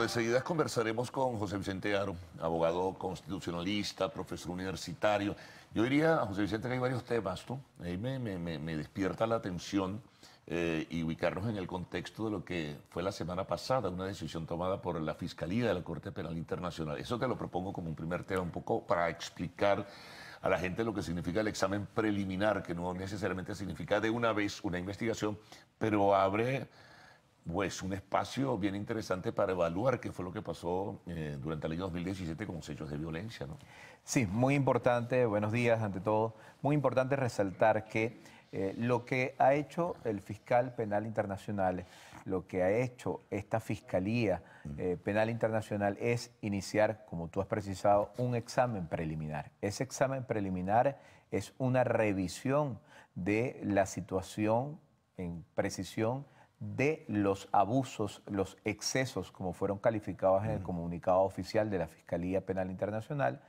de seguida conversaremos con José Vicente Aro, abogado constitucionalista, profesor universitario. Yo diría, José Vicente, que hay varios temas, ¿no? Ahí me despierta la atención y ubicarnos en el contexto de lo que fue la semana pasada, una decisión tomada por la Fiscalía de la Corte Penal Internacional. Eso te lo propongo como un primer tema, un poco para explicar a la gente lo que significa el examen preliminar, que no necesariamente significa de una vez una investigación, pero abre pues un espacio bien interesante para evaluar qué fue lo que pasó durante el año 2017 con los hechos de violencia, ¿no? Sí, muy importante, buenos días ante todo, muy importante resaltar que lo que ha hecho el fiscal penal internacional, lo que ha hecho esta Fiscalía Penal Internacional es iniciar, como tú has precisado, un examen preliminar. Ese examen preliminar es una revisión de la situación en precisión de los abusos, los excesos, como fueron calificados en el comunicado oficial de la Fiscalía Penal Internacional,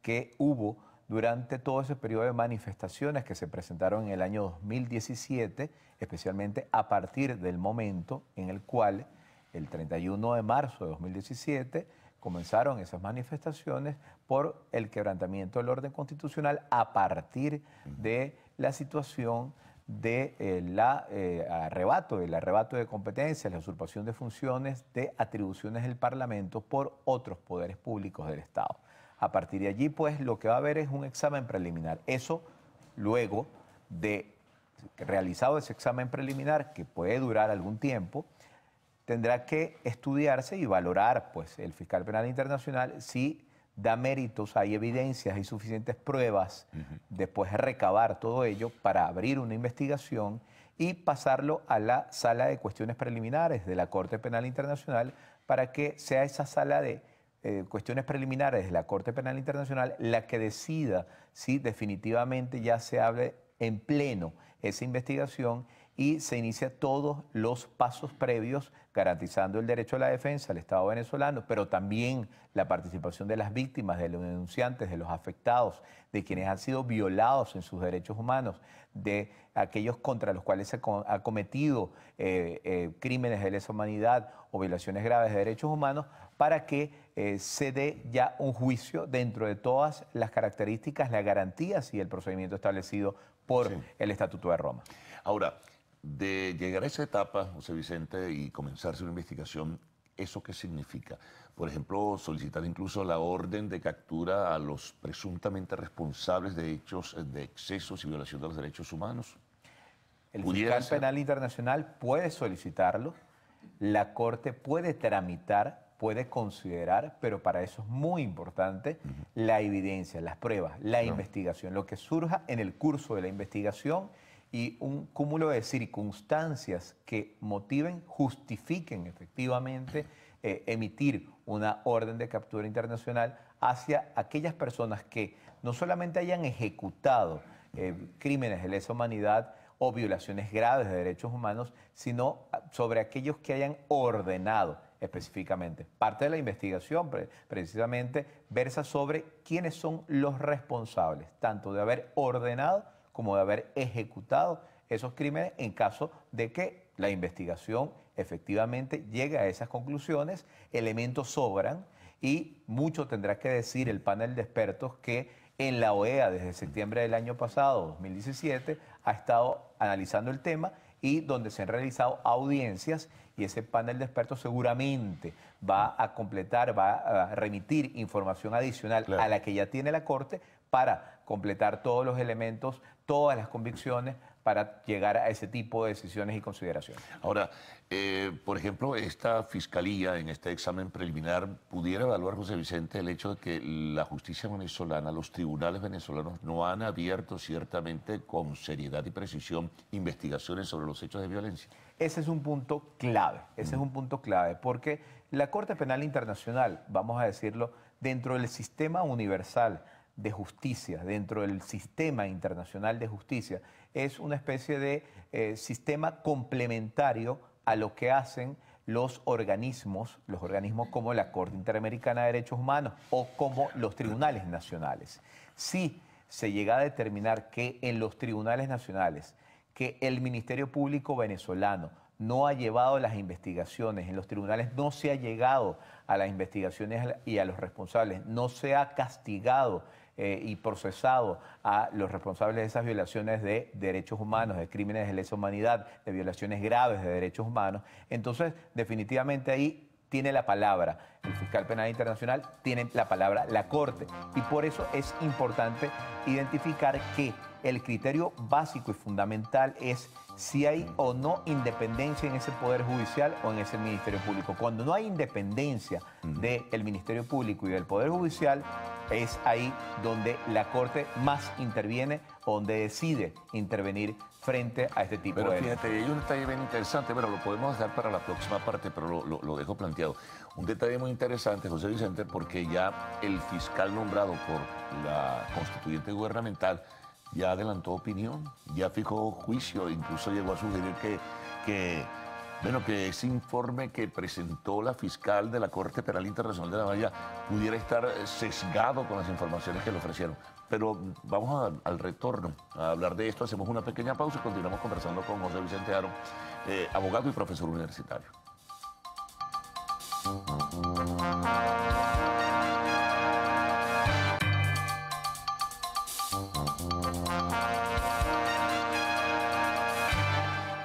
que hubo durante todo ese periodo de manifestaciones que se presentaron en el año 2017, especialmente a partir del momento en el cual, el 31 de marzo de 2017, comenzaron esas manifestaciones por el quebrantamiento del orden constitucional a partir de la situación de el arrebato de competencias, la usurpación de funciones, de atribuciones del Parlamento por otros poderes públicos del Estado. A partir de allí, pues, lo que va a haber es un examen preliminar. Eso, luego de realizado ese examen preliminar, que puede durar algún tiempo, tendrá que estudiarse y valorar, pues, el fiscal penal internacional si da méritos, hay evidencias, hay suficientes pruebas, después de recabar todo ello para abrir una investigación y pasarlo a la sala de cuestiones preliminares de la Corte Penal Internacional para que sea esa sala de cuestiones preliminares de la Corte Penal Internacional la que decida si definitivamente ya se abre en pleno esa investigación y se inicia todos los pasos previos garantizando el derecho a la defensa al Estado venezolano, pero también la participación de las víctimas, de los denunciantes, de los afectados, de quienes han sido violados en sus derechos humanos, de aquellos contra los cuales se ha cometido crímenes de lesa humanidad o violaciones graves de derechos humanos, para que se dé ya un juicio dentro de todas las características, las garantías y el procedimiento establecido por el Estatuto de Roma. Ahora, de llegar a esa etapa, José Vicente, y comenzarse una investigación, ¿eso qué significa? Por ejemplo, solicitar incluso la orden de captura a los presuntamente responsables de hechos de excesos y violación de los derechos humanos. El fiscal penal internacional puede solicitarlo, la Corte puede tramitar, puede considerar, pero para eso es muy importante la evidencia, las pruebas, la investigación, lo que surja en el curso de la investigación y un cúmulo de circunstancias que motiven, justifiquen efectivamente emitir una orden de captura internacional hacia aquellas personas que no solamente hayan ejecutado crímenes de lesa humanidad o violaciones graves de derechos humanos, sino sobre aquellos que hayan ordenado específicamente. Parte de la investigación precisamente versa sobre quiénes son los responsables, tanto de haber ordenado como de haber ejecutado esos crímenes en caso de que la investigación efectivamente llegue a esas conclusiones, elementos sobran y mucho tendrá que decir el panel de expertos que en la OEA desde septiembre del año pasado, 2017, ha estado analizando el tema y donde se han realizado audiencias y ese panel de expertos seguramente va a completar, va a remitir información adicional a la que ya tiene la Corte para completar todos los elementos, todas las convicciones para llegar a ese tipo de decisiones y consideraciones. Ahora, por ejemplo, esta fiscalía en este examen preliminar pudiera evaluar, José Vicente, el hecho de que la justicia venezolana, los tribunales venezolanos no han abierto ciertamente con seriedad y precisión investigaciones sobre los hechos de violencia. Ese es un punto clave, ese es un punto clave, porque la Corte Penal Internacional, vamos a decirlo, dentro del sistema universal de justicia, dentro del sistema internacional de justicia, es una especie de sistema complementario a lo que hacen los organismos como la Corte Interamericana de Derechos Humanos o como los tribunales nacionales. Si se llega a determinar que en los tribunales nacionales que el Ministerio Público venezolano no ha llevado las investigaciones, en los tribunales no se ha llegado a las investigaciones y a los responsables, no se ha castigado y procesado a los responsables de esas violaciones de derechos humanos, de crímenes de lesa humanidad, de violaciones graves de derechos humanos. Entonces, definitivamente ahí tiene la palabra el fiscal penal internacional, tiene la palabra la Corte. Y por eso es importante identificar que el criterio básico y fundamental es si hay o no independencia en ese Poder Judicial o en ese Ministerio Público. Cuando no hay independencia del Ministerio Público y del Poder Judicial, es ahí donde la Corte más interviene o donde decide intervenir frente a este tipo pero de... fíjate, hay un detalle bien interesante, bueno, lo podemos dejar para la próxima parte, pero lo dejo planteado. Un detalle muy interesante, José Vicente, porque ya el fiscal nombrado por la constituyente gubernamental ya adelantó opinión, ya fijó juicio, incluso llegó a sugerir que ese informe que presentó la fiscal de la Corte Penal Internacional de La Haya pudiera estar sesgado con las informaciones que le ofrecieron. Pero vamos al retorno a hablar de esto. Hacemos una pequeña pausa y continuamos conversando con José Vicente Aro, abogado y profesor universitario.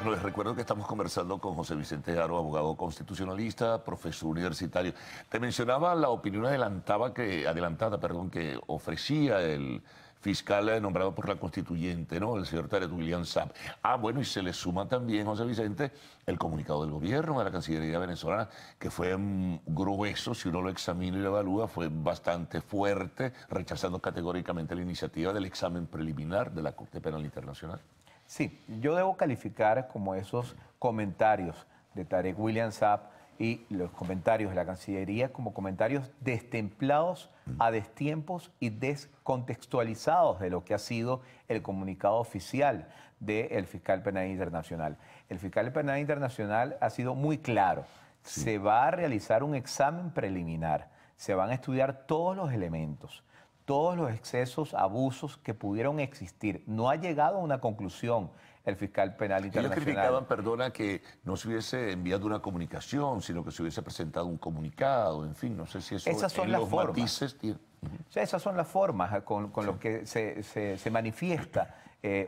Bueno, les recuerdo que estamos conversando con José Vicente Aro, abogado constitucionalista, profesor universitario. Te mencionaba la opinión adelantada que ofrecía el fiscal nombrado por la constituyente, ¿no? El señor Tarek William Saab. Bueno, y se le suma también, José Vicente, el comunicado del gobierno de la Cancillería venezolana, que fue grueso, si uno lo examina y lo evalúa, fue bastante fuerte, rechazando categóricamente la iniciativa del examen preliminar de la Corte Penal Internacional. Sí, yo debo calificar como esos comentarios de Tarek William Saab y los comentarios de la Cancillería como comentarios destemplados, a destiempos y descontextualizados de lo que ha sido el comunicado oficial del fiscal penal internacional. El fiscal penal internacional ha sido muy claro. Sí. Se va a realizar un examen preliminar, se van a estudiar todos los elementos, todos los excesos, abusos que pudieron existir. No ha llegado a una conclusión el fiscal penal internacional. Ellos criticaban, perdona, que no se hubiese enviado una comunicación, sino que se hubiese presentado un comunicado, en fin, no sé si eso... Esas son las formas. Matices... O sea, esas son las formas con lo que se manifiesta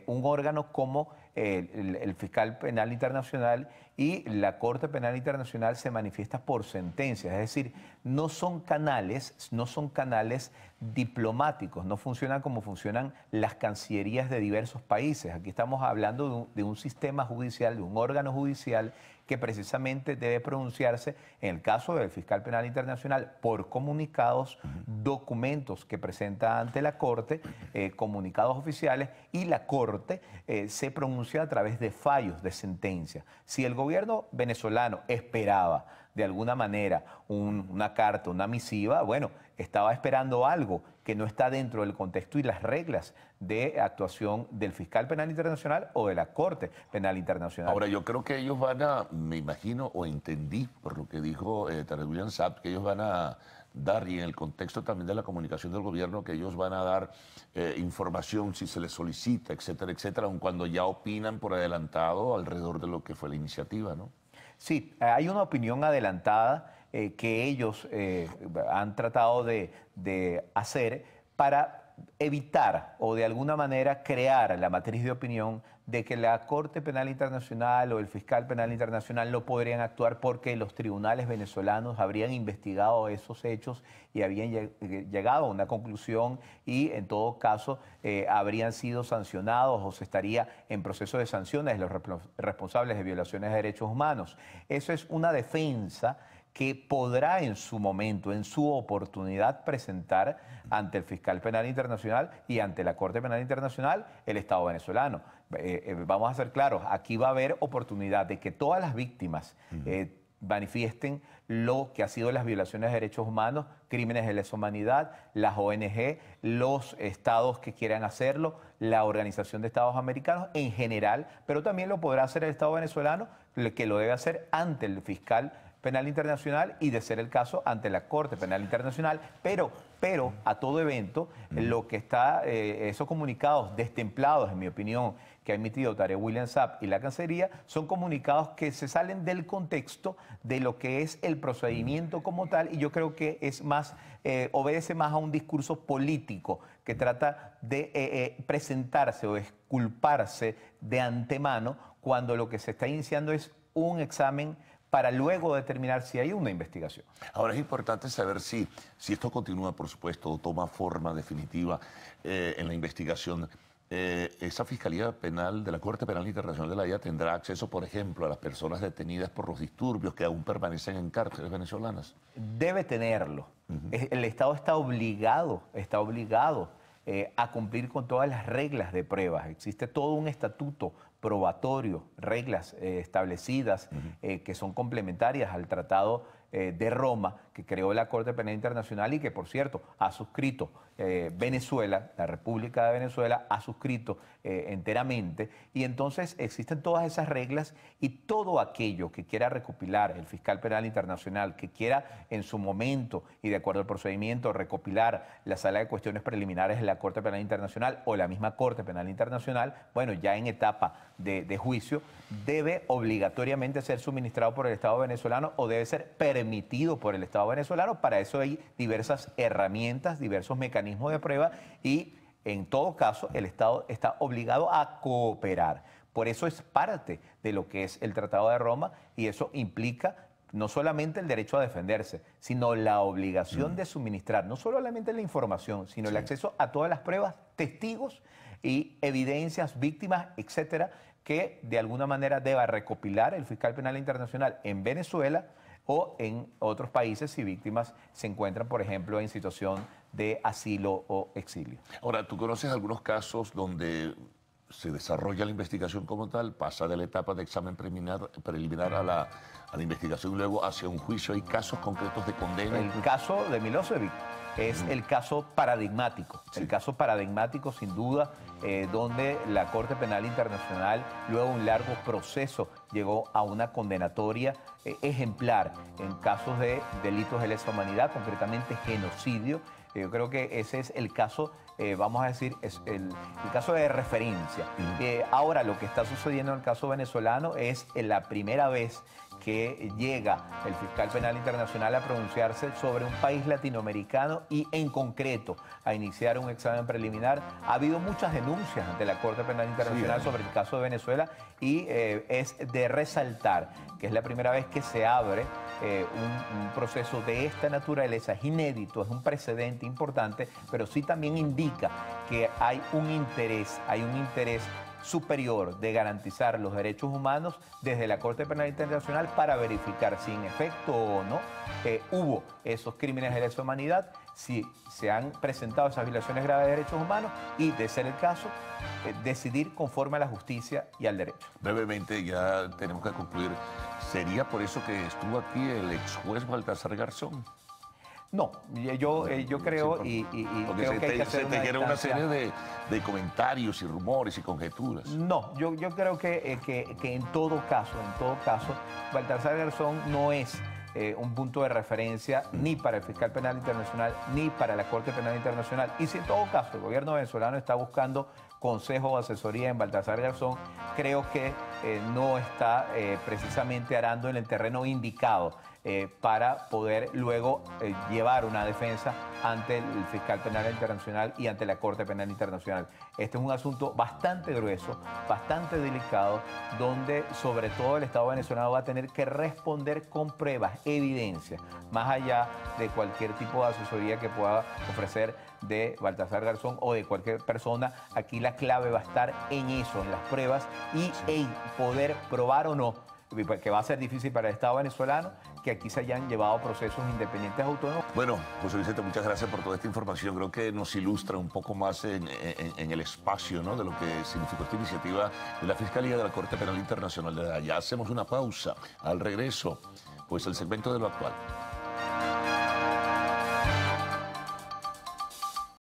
un órgano como el fiscal penal internacional, y la Corte Penal Internacional se manifiesta por sentencias, es decir, no son canales diplomáticos, no funcionan como funcionan las cancillerías de diversos países. Aquí estamos hablando de un sistema judicial, de un órgano judicial que precisamente debe pronunciarse, en el caso del fiscal penal internacional, por comunicados, documentos que presenta ante la Corte, comunicados oficiales, y la Corte se pronuncia a través de fallos, de sentencias. Si el gobierno venezolano esperaba de alguna manera una carta, una misiva, bueno, estaba esperando algo que no está dentro del contexto y las reglas de actuación del fiscal penal internacional o de la Corte Penal Internacional. Ahora, yo creo que ellos van a, me imagino o entendí por lo que dijo Tarek William Saab, que ellos van a dar, y en el contexto también de la comunicación del gobierno, que ellos van a dar información si se les solicita, etcétera, etcétera, aun cuando ya opinan por adelantado alrededor de lo que fue la iniciativa, ¿no? Sí, hay una opinión adelantada que ellos han tratado de hacer para evitar o de alguna manera crear la matriz de opinión de que la Corte Penal Internacional o el fiscal penal internacional no podrían actuar porque los tribunales venezolanos habrían investigado esos hechos y habían llegado a una conclusión, y en todo caso habrían sido sancionados o se estaría en proceso de sanciones de los responsables de violaciones de derechos humanos. Eso es una defensa que podrá en su momento, en su oportunidad, presentar ante el fiscal penal internacional y ante la Corte Penal Internacional el Estado venezolano. Vamos a ser claros, aquí va a haber oportunidad de que todas las víctimas manifiesten lo que ha sido las violaciones de derechos humanos, crímenes de lesa humanidad, las ONG, los estados que quieran hacerlo, la Organización de Estados Americanos en general, pero también lo podrá hacer el Estado venezolano, que lo debe hacer ante el fiscal Penal Internacional y de ser el caso ante la Corte Penal Internacional, pero a todo evento, lo que está, esos comunicados destemplados, en mi opinión, que ha emitido Tarek William Saab y la Cancillería, son comunicados que se salen del contexto de lo que es el procedimiento como tal, y yo creo que es más, obedece más a un discurso político que trata de presentarse o exculparse de antemano cuando lo que se está iniciando es un examen para luego determinar si hay una investigación. Ahora es importante saber si esto continúa, por supuesto, o toma forma definitiva en la investigación. Esa Fiscalía Penal de la Corte Penal Internacional de la Haya tendrá acceso, por ejemplo, a las personas detenidas por los disturbios que aún permanecen en cárceles venezolanas. Debe tenerlo. El Estado está obligado a cumplir con todas las reglas de pruebas. Existe todo un estatuto probatorio, reglas establecidas que son complementarias al Tratado de Roma que creó la Corte Penal Internacional y que, por cierto, ha suscrito Venezuela, la República de Venezuela ha suscrito enteramente, y entonces existen todas esas reglas y todo aquello que quiera recopilar el fiscal penal internacional, que quiera en su momento y de acuerdo al procedimiento recopilar la sala de cuestiones preliminares de la Corte Penal Internacional o la misma Corte Penal Internacional, bueno, ya en etapa de juicio, debe obligatoriamente ser suministrado por el Estado venezolano o debe ser permitido por el Estado venezolano. Para eso hay diversas herramientas, diversos mecanismos de prueba y en todo caso el Estado está obligado a cooperar. Por eso es parte de lo que es el Tratado de Roma y eso implica no solamente el derecho a defenderse, sino la obligación de suministrar no solamente la información, sino el acceso a todas las pruebas, testigos y evidencias, víctimas, etcétera, que de alguna manera deba recopilar el fiscal penal internacional en Venezuela o en otros países si víctimas se encuentran, por ejemplo, en situación de asilo o exilio. Ahora, ¿tú conoces algunos casos donde se desarrolla la investigación como tal, pasa de la etapa de examen preliminar a la investigación y luego hacia un juicio? ¿Hay casos concretos de condena? El caso de Milosevic es el caso paradigmático, el caso paradigmático sin duda, donde la Corte Penal Internacional, luego de un largo proceso, llegó a una condenatoria ejemplar en casos de delitos de lesa humanidad, concretamente genocidio. Yo creo que ese es el caso, vamos a decir, es el caso de referencia. Ahora, lo que está sucediendo en el caso venezolano es la primera vez que llega el fiscal penal internacional a pronunciarse sobre un país latinoamericano y en concreto a iniciar un examen preliminar. Ha habido muchas denuncias ante la Corte Penal Internacional sobre el caso de Venezuela y es de resaltar que es la primera vez que se abre un proceso de esta naturaleza. Es inédito, es un precedente importante, pero sí también indica que hay un interés superior de garantizar los derechos humanos desde la Corte Penal Internacional para verificar si en efecto o no hubo esos crímenes de lesa humanidad, si se han presentado esas violaciones graves de derechos humanos y, de ser el caso, decidir conforme a la justicia y al derecho. Brevemente, ya tenemos que concluir. ¿Sería por eso que estuvo aquí el ex juez Baltasar Garzón? No, yo creo sí, porque creo que hay que hacer una serie de comentarios y rumores y conjeturas. No, yo creo que en todo caso, Baltasar Garzón no es un punto de referencia ni para el fiscal penal internacional ni para la Corte Penal Internacional. Y si en todo caso el gobierno venezolano está buscando consejo o asesoría en Baltasar Garzón, creo que no está precisamente arando en el terreno indicado para poder luego llevar una defensa ante el fiscal penal internacional y ante la Corte Penal Internacional. Este es un asunto bastante grueso, bastante delicado, donde sobre todo el Estado venezolano va a tener que responder con pruebas, evidencias, más allá de cualquier tipo de asesoría que pueda ofrecer de Baltasar Garzón o de cualquier persona. Aquí la clave va a estar en eso, en las pruebas y en poder probar o no, que va a ser difícil para el Estado venezolano, que aquí se hayan llevado procesos independientes autónomos. Bueno, José Vicente, muchas gracias por toda esta información. Creo que nos ilustra un poco más en el espacio, ¿no?, de lo que significó esta iniciativa de la Fiscalía de la Corte Penal Internacional de La Haya. Hacemos una pausa. Al regreso, pues el segmento de lo actual.